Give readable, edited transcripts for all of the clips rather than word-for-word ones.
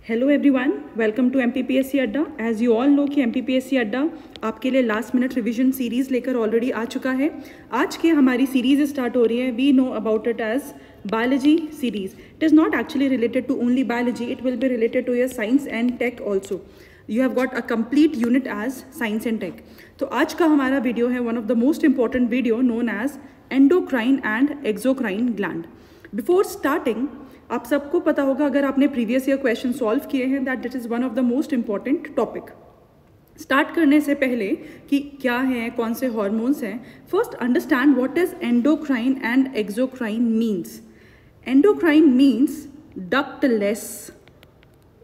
Hello everyone, welcome to MPPSC Adda. As you all know कि MPPSC Adda आपके लिए last minute revision series लेकर already आ चुका है। आज की हमारी सीरीज़ स्टार्ट हो रही है। We know about it as biology series. It is not actually related to only biology, it will be related to your science and tech also. You have got a complete unit as science and tech. तो आज का हमारा video है one of the most important video known as endocrine and exocrine gland. Before starting, आप सबको पता होगा अगर आपने प्रीवियस ईयर क्वेश्चन सॉल्व किए हैं that it is one of the most important topic. Start करने से पहले कि क्या है, कौन से हॉर्मोन्स हैं, first understand what is endocrine and exocrine means. Endocrine means ductless.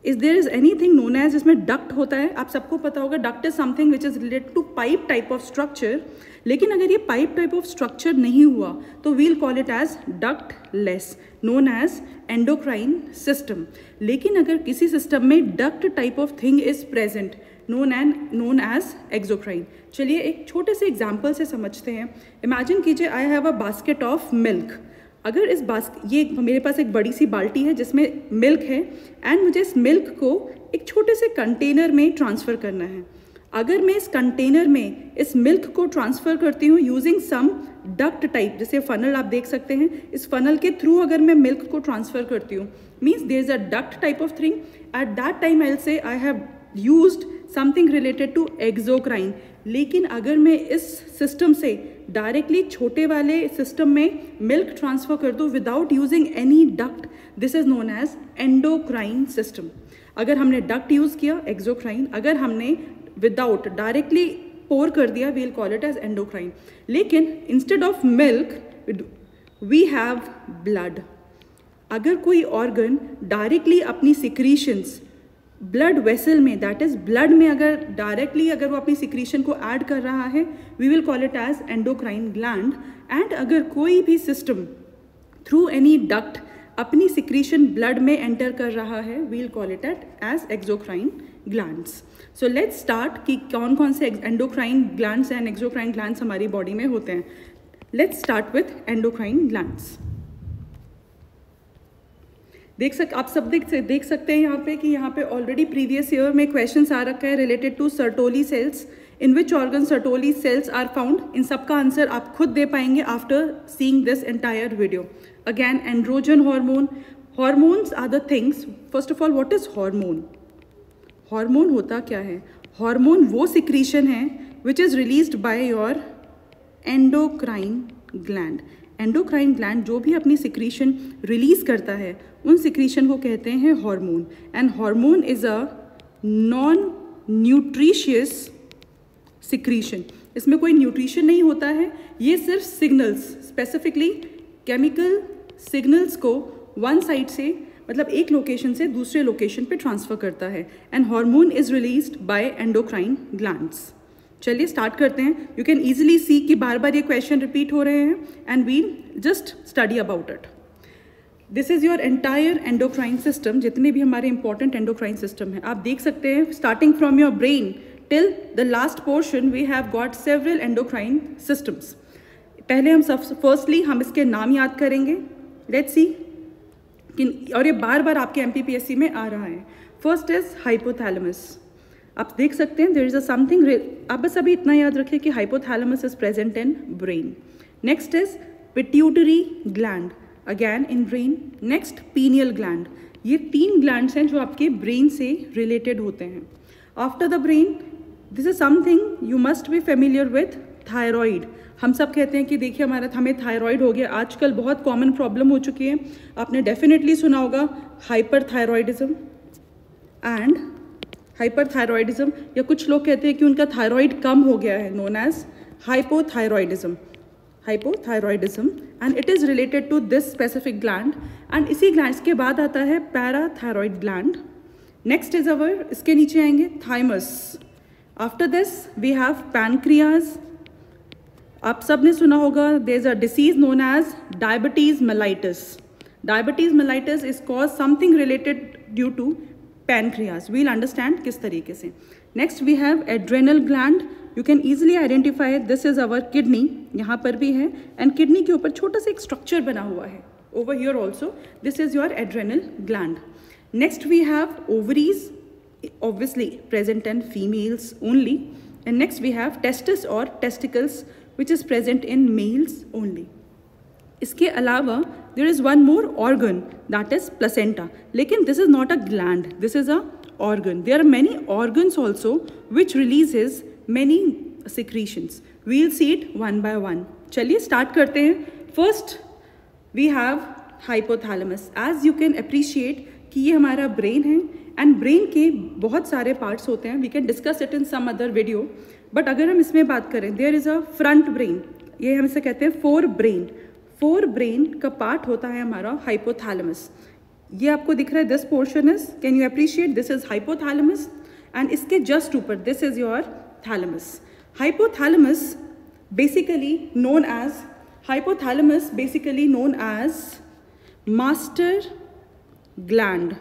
Is there is anything known as, जिसमें डक्ट होता है। आप सबको पता होगा duct is something which is related to pipe type of structure. लेकिन अगर ये पाइप टाइप ऑफ स्ट्रक्चर नहीं हुआ तो we'll call it as ductless, known as endocrine system. लेकिन अगर किसी सिस्टम में duct type of thing is present, known as exocrine. चलिए एक छोटे से एग्जाम्पल से समझते हैं। इमेजिन कीजिए I have a basket of milk. अगर इस ये मेरे पास एक बड़ी सी बाल्टी है जिसमें मिल्क है एंड मुझे इस मिल्क को एक छोटे से कंटेनर में ट्रांसफ़र करना है। अगर मैं इस कंटेनर में इस मिल्क को ट्रांसफ़र करती हूँ यूजिंग सम डक्ट टाइप, जैसे फनल आप देख सकते हैं, इस फनल के थ्रू अगर मैं मिल्क को ट्रांसफ़र करती हूँ means there is a duct type of thing. At that time I will say I have used something related to exocrine. लेकिन अगर मैं इस सिस्टम से डायरेक्टली छोटे वाले सिस्टम में मिल्क ट्रांसफ़र कर दूँ without using any duct, this is known as endocrine system. अगर हमने डक्ट यूज़ किया एक्सोक्राइन, अगर हमने विदाउट डायरेक्टली पोर कर दिया we'll call it as endocrine. लेकिन instead of milk we have blood. अगर कोई ऑर्गन डायरेक्टली अपनी सिक्रीशंस ब्लड वेसल में, दैट इज ब्लड में, अगर डायरेक्टली अगर वो अपनी सिक्रीशन को ऐड कर रहा है we will call it as endocrine gland. And अगर कोई भी सिस्टम थ्रू एनी डक्ट अपनी सिक्रीशन ब्लड में एंटर कर रहा है we will call it as exocrine glands. So let's start कि कौन कौन से endocrine glands and exocrine glands हमारी बॉडी में होते हैं। Let's start with endocrine glands. आप सब देख सकते हैं यहाँ पे कि यहाँ पे ऑलरेडी प्रीवियस ईयर में क्वेश्चंस आ रखा है related to Sertoli cells. In which organ Sertoli cells are found, इन सब का आंसर आप खुद दे पाएंगे after seeing this entire video. Again androgen hormone. Hormones are the things, first of all what is hormone. Hormone होता क्या है? हार्मोन वो सिक्रीशन है which is released by your endocrine gland. Endocrine gland जो भी अपनी सिक्रीशन रिलीज करता है उन सिक्रीशन को कहते हैं hormone. And hormone is a non nutritious secretion. इसमें कोई न्यूट्रिशन नहीं होता है, ये सिर्फ सिग्नल्स, स्पेसिफिकली केमिकल सिग्नल्स को वन साइड से, मतलब एक लोकेशन से दूसरे लोकेशन पे ट्रांसफ़र करता है। And hormone is released bye endocrine glands. चलिए स्टार्ट करते हैं। यू कैन ईजिली सी कि बार बार ये क्वेश्चन रिपीट हो रहे हैं and we'll just study about it. This is your entire endocrine system. जितने भी हमारे इंपॉर्टेंट एंडोक्राइन सिस्टम है आप देख सकते हैं, starting from your brain till the last portion we have got several endocrine systems. पहले फर्स्टली हम इसके नाम याद करेंगे। लेट्स सी, और ये बार बार आपके एमपीपीएससी में आ रहा है। First is hypothalamus. आप देख सकते हैं देयर इज अ समथिंग, आप बस अभी इतना याद रखें कि hypothalamus is present in brain. Next is pituitary gland, again in brain. Next pineal gland. ये तीन ग्लैंड्स हैं जो आपके ब्रेन से रिलेटेड होते हैं। After the brain this is something you must be familiar with, thyroid. हम सब कहते हैं कि देखिए हमें थायरॉइड हो गया, आजकल बहुत कॉमन प्रॉब्लम हो चुकी है। आपने डेफिनेटली सुना होगा हाइपरथायरॉइडिज्म एंड हाइपरथायरॉइडिज्म, या कुछ लोग कहते हैं कि उनका थायरॉइड कम हो गया है, known as hypothyroidism. Hypothyroidism and it is related to this specific gland. And इसी ग्लैंड्स के बाद आता है parathyroid gland. Next is our, इसके नीचे आएंगे thymus. After this we have pancreas. आप सब ने सुना होगा there is a disease known as diabetes mellitus. Diabetes mellitus is cause something related due to pancreas. We'll understand किस तरीके से। Next we have adrenal gland. You can easily identify this is our kidney, यहाँ पर भी है and kidney के ऊपर छोटा सा एक स्ट्रक्चर बना हुआ है over here also, this is your adrenal gland. Next we have ovaries, obviously present in females only. And next we have testis or testicles, which is present in males only. इसके अलावा there is one more organ, that is placenta. लेकिन this is not a gland, this is a organ. There are many organs also which releases many secretions. We'll see it one by one. चलिए start करते हैं. First we have hypothalamus. As you can appreciate कि ये हमारा brain है and brain के बहुत सारे parts होते हैं. We can discuss it in some other video. But अगर हम इसमें बात करें, there is a front brain. ये हम इसे कहते हैं forebrain. forebrain का part होता है हमारा hypothalamus. ये आपको दिख रहा है, this portion is, can you appreciate, this is hypothalamus and इसके just ऊपर this is your thalamus. Hypothalamus basically known as master gland.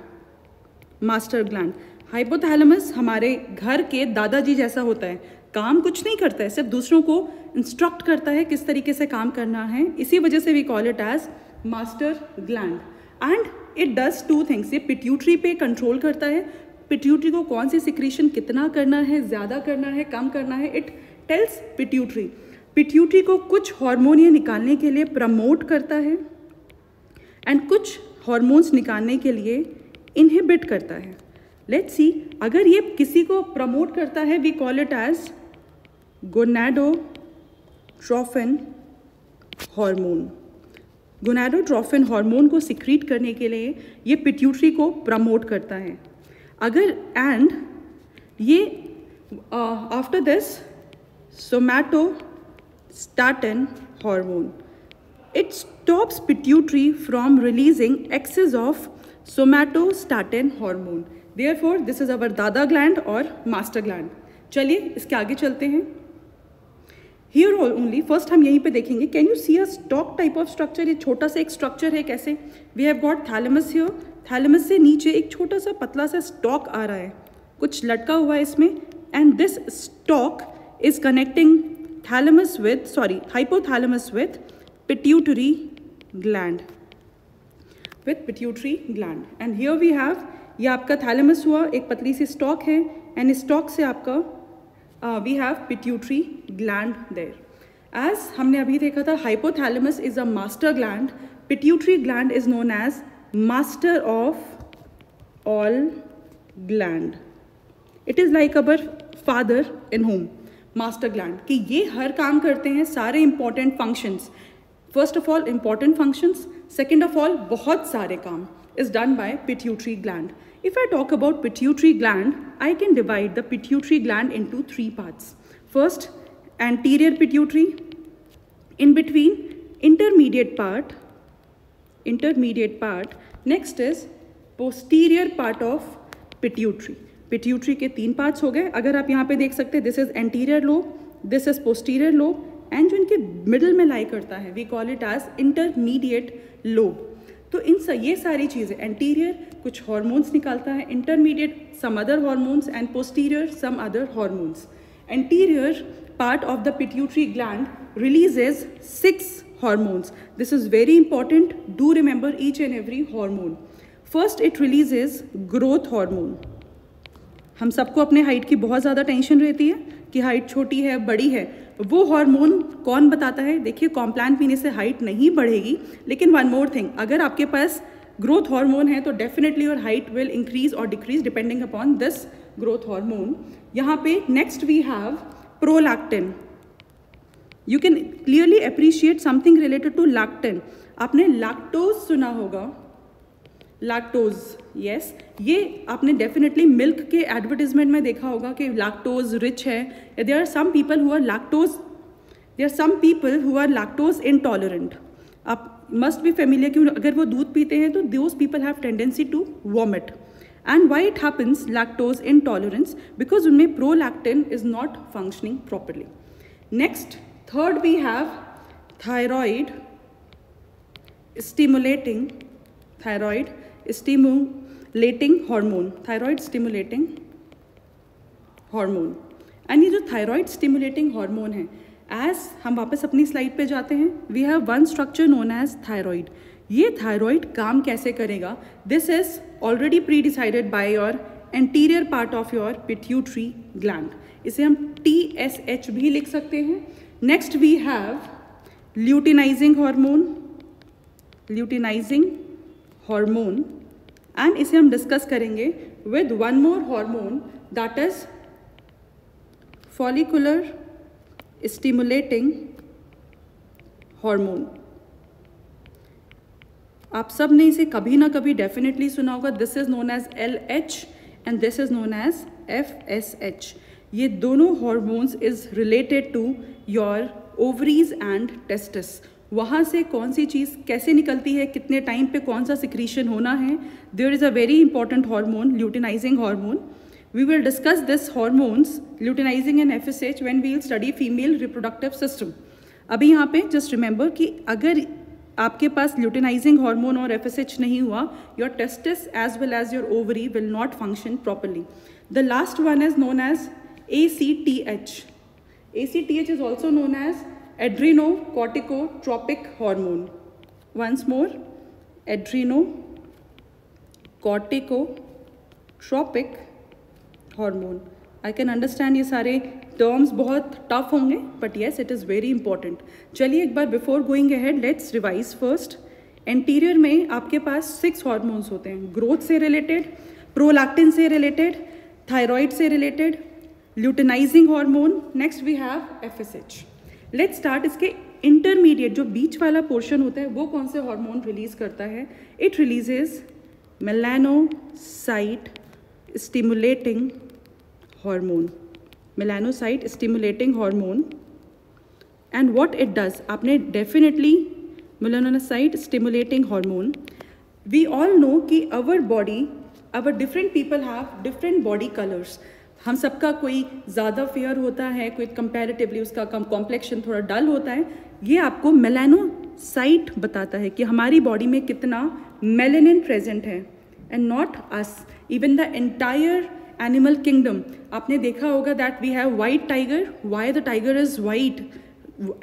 Hypothalamus हमारे घर के दादाजी जैसा होता है, काम कुछ नहीं करता है, सिर्फ दूसरों को इंस्ट्रक्ट करता है किस तरीके से काम करना है. इसी वजह से we call it as master gland. And it does two things. ये पिट्यूटरी पे कंट्रोल करता है, पिट्यूटरी को कौन सी सिक्रीशन कितना करना है, ज़्यादा करना है, कम करना है. इट टेल्स पिट्यूटरी को कुछ हार्मोन ये निकालने के लिए प्रमोट करता है एंड कुछ हार्मोन्स निकालने के लिए इनहिबिट करता है. लेट्स सी, अगर ये किसी को प्रमोट करता है we call it as gonadotrophin hormone. Gonadotrophin hormone को सिक्रीट करने के लिए ये पिट्यूटरी को प्रमोट करता है. अगर एंड ये after this somatostatin hormone, it stops pituitary from releasing excess of somatostatin hormone. Therefore, this is our dada gland or master gland. चलिए इसके आगे चलते हैं. Here only first हम यहीं पे देखेंगे. Can you see a stalk type of structure? ये छोटा सा एक structure है. कैसे? We have got thalamus here. Thalamus से नीचे एक छोटा सा पतला सा stalk आ रहा है, कुछ लटका हुआ है इसमें. And this stalk is connecting hypothalamus with pituitary gland. And here we have, ये आपका thalamus हुआ, एक पतली सी stalk है and इस stalk से आपका we have pituitary gland there. As हमने अभी देखा था, hypothalamus is a master gland. Pituitary gland is known as master of all gland. It is like our father in home. master gland कि ये हर काम करते हैं, सारे important functions. First of all, important functions. Second of all, बहुत सारे काम is done by pituitary gland. If I talk about pituitary gland, I can divide the pituitary gland into three parts. First, anterior pituitary. In between, intermediate part. Next is posterior part of pituitary. Pituitary के 3 parts हो गए. अगर आप यहाँ पे देख सकते हैं, this is anterior lobe, this is posterior lobe, and जो इनके मिडल में लाई करता है we call it as intermediate lobe. तो ये सारी चीज़ें, एंटीरियर कुछ हार्मोन्स निकालता है, intermediate some other hormones and posterior some other hormones. Anterior part of the pituitary gland releases 6 hormones. This is very important, do remember each and every hormone. First it releases growth hormone. हम सबको अपने height की बहुत ज़्यादा tension रहती है कि height छोटी है, बड़ी है. वो हार्मोन कौन बताता है? देखिए, कॉम्प्लान पीने से हाइट नहीं बढ़ेगी, लेकिन वन मोर थिंग, अगर आपके पास ग्रोथ हार्मोन है तो definitely your height will increase और decrease depending upon this growth hormone. यहाँ पे next we have prolactin. You can clearly appreciate something related to lactin. आपने लैक्टोज सुना होगा, लैक्टोज, यस, ये आपने डेफिनेटली मिल्क के एडवर्टीजमेंट में देखा होगा कि लैक्टोज रिच है. There are some people who are lactose intolerant. आप मस्ट बी फेमिलियर कि अगर वो दूध पीते हैं तो those people have tendency to vomit. And why it happens lactose intolerance? Because उनमें prolactin is not functioning properly. Next, third we have thyroid stimulating hormone. And ये जो थायराइड स्टिमुलेटिंग हार्मोन है, एज हम वापस अपनी स्लाइड पे जाते हैं, we have one structure known as thyroid. ये थायराइड काम कैसे करेगा, this is already pre decided by your anterior part of your pituitary gland. इसे हम TSH भी लिख सकते हैं. Next we have luteinising hormone and इसे हम डिस्कस करेंगे with one more hormone that is follicular stimulating hormone. आप सब ने इसे कभी ना कभी डेफिनेटली सुना होगा. This is known as LH and this is known as FSH. ये दोनों hormones is related to your ovaries and testis. वहाँ से कौन सी चीज़ कैसे निकलती है, कितने टाइम पे कौन सा सिक्रीशन होना है. There is a very important hormone, luteinising hormone. We will discuss this hormones luteinising and FSH when we will study female reproductive system. अभी यहाँ पे जस्ट रिमेंबर कि अगर आपके पास ल्यूटिनाइजिंग हार्मोन और FSH नहीं हुआ, your testis as well as your ovary will not function properly. The last one is known as ACTH. ACTH is also known as adrenocorticotropic hormone. Once more, adrenocorticotropic hormone. I can understand ये सारे terms बहुत tough होंगे, but yes it is very important. चलिए एक बार before going ahead let's revise first. Anterior में आपके पास 6 हॉर्मोन्स होते हैं. ग्रोथ से रिलेटेड, प्रोलैक्टिन से रिलेटेड, थायराइड से रिलेटेड, luteinizing hormone. Next we have FSH. Let's start. इसके इंटरमीडिएट जो बीच वाला पोर्शन होता है वो कौन से हार्मोन रिलीज करता है. It releases melanocyte stimulating hormone. Melanocyte stimulating hormone. And what it does, आपने definitely melanocyte stimulating hormone. We all know कि our different people have different body colours. हम सबका कोई ज़्यादा फेयर होता है, कोई कंपैरेटिवली उसका कॉम्प्लेक्शन थोड़ा डल होता है. ये आपको मेलानोसाइट बताता है कि हमारी बॉडी में कितना मेलानिन प्रेजेंट है. And not us, even the entire animal kingdom. आपने देखा होगा that we have white tiger. Why the tiger is white,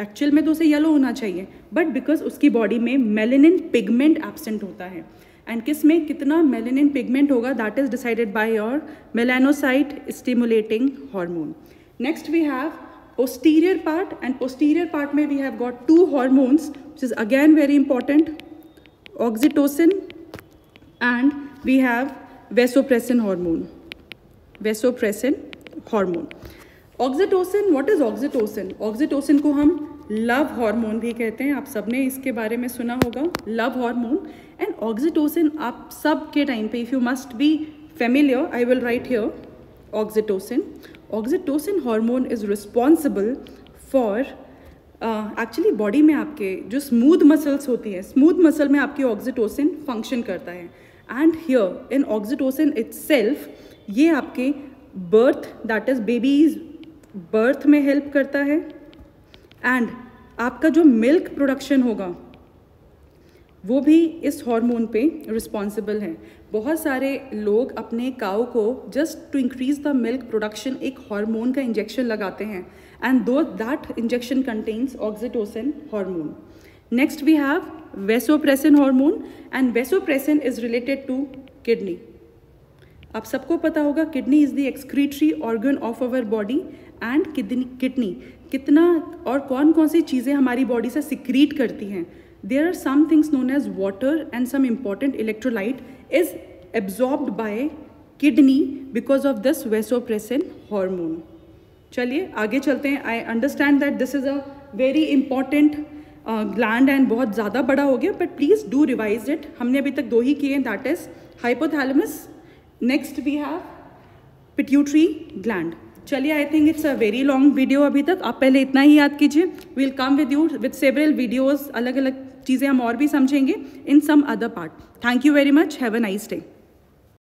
actual में तो उसे येलो होना चाहिए, बट बिकॉज उसकी बॉडी में मेलानिन पिगमेंट एब्सेंट होता है. एंड किस में कितना मेलानिन पिगमेंट होगा, that is decided by your melanocyte stimulating hormone. Next we have posterior part, and posterior part में we have got 2 hormones which is again very important, oxytocin and we have vasopressin hormone. Oxytocin, what is oxytocin? Oxytocin को हम love hormone भी कहते हैं. आप सबने इसके बारे में सुना होगा, लव हार्मोन. एंड ऑक्सीटोसिन आप सब के टाइम पे, if you must be familiar, I will write here oxytocin. Oxytocin hormone is responsible for actually body में आपके जो स्मूथ मसल्स होती है, स्मूथ मसल में आपकी ऑक्सीटोसिन फंक्शन करता है. And here in oxytocin itself ये आपके birth, that is babies birth में हेल्प करता है. एंड आपका जो मिल्क प्रोडक्शन होगा वो भी इस हार्मोन पे रिस्पॉन्सिबल है. बहुत सारे लोग अपने काऊ को just to increase the milk production एक हार्मोन का इंजेक्शन लगाते हैं, एंड दो that injection contains oxytocin hormone. Next we have vasopressin hormone, and vasopressin is related to kidney. आप सबको पता होगा kidney is the excretory organ of our body. And kidney कितना और कौन कौन सी चीज़ें हमारी बॉडी से सिक्रीट करती हैं. There are some things known as water and some important electrolyte is absorbed by kidney because of this vasopressin hormone. चलिए आगे चलते हैं. I understand that this is a very important gland and बहुत ज़्यादा बड़ा हो गया, but please do revise it. हमने अभी तक 2 ही किए, that is hypothalamus. Next we have pituitary gland. चलिए, I think it's a very long video अभी तक. आप पहले इतना ही याद कीजिए. Will come with you with several videos. अलग अलग चीज़ें हम और भी समझेंगे in some other part. Thank you very much. Have a nice day.